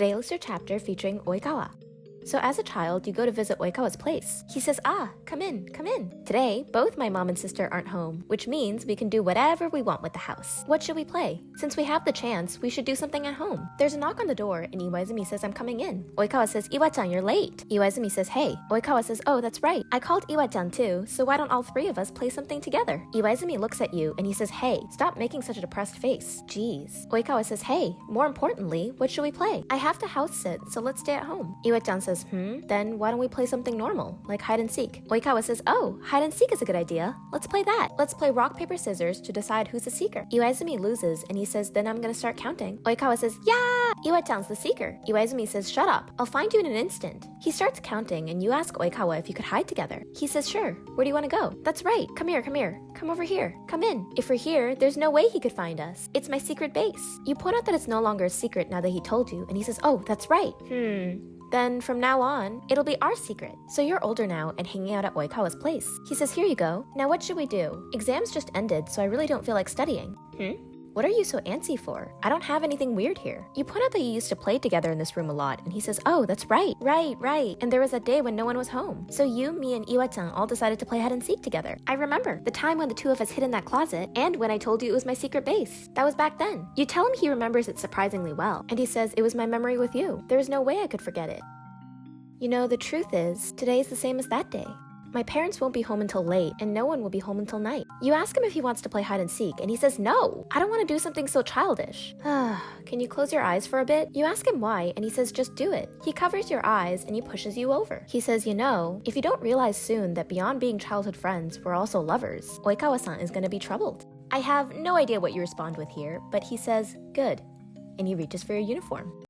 Today is your chapter featuring Oikawa. So as a child, you go to visit Oikawa's place. He says, come in, come in. Today, both my mom and sister aren't home, which means we can do whatever we want with the house. What should we play? Since we have the chance, we should do something at home. There's a knock on the door, and Iwaizumi says, I'm coming in. Oikawa says, Iwa-chan, you're late. Iwaizumi says, hey. Oikawa says, oh, that's right. I called Iwa-chan too, so why don't all three of us play something together? Iwaizumi looks at you, and he says, hey, stop making such a depressed face. Jeez. Oikawa says, hey, more importantly, what should we play? I have to house sit, so let's stay at home. Iwa-chan says, then why don't we play something normal, like hide and seek? Oikawa says, oh, hide and seek is a good idea. Let's play that. Let's play rock, paper, scissors to decide who's the seeker. Iwaizumi loses, and he says, then I'm gonna start counting. Oikawa says, yeah, Iwa-chan's the seeker. Iwaizumi says, shut up. I'll find you in an instant. He starts counting, and you ask Oikawa if you could hide together. He says, sure. Where do you want to go? That's right. Come here, come here. Come over here. Come in. If we're here, there's no way he could find us. It's my secret base. You point out that it's no longer a secret now that he told you, and he says, oh, that's right. Then from now on, it'll be our secret. So you're older now and hanging out at Oikawa's place. He says, here you go. Now what should we do? Exams just ended, so I really don't feel like studying. What are you so antsy for? I don't have anything weird here. You point out that you used to play together in this room a lot, and he says, oh, that's right. Right. And there was that day when no one was home. So you, me, and Iwa-chan all decided to play hide and seek together. I remember the time when the two of us hid in that closet, and when I told you it was my secret base. That was back then. You tell him he remembers it surprisingly well, and he says it was my memory with you. There is no way I could forget it. You know, the truth is, today is the same as that day. My parents won't be home until late, and no one will be home until night. You ask him if he wants to play hide and seek, and he says no. I don't want to do something so childish. Can you close your eyes for a bit? You ask him why, and he says just do it. He covers your eyes, and he pushes you over. He says, you know, if you don't realize soon that beyond being childhood friends, we're also lovers, Oikawa-san is going to be troubled. I have no idea what you respond with here, but he says, good. And he reaches for your uniform.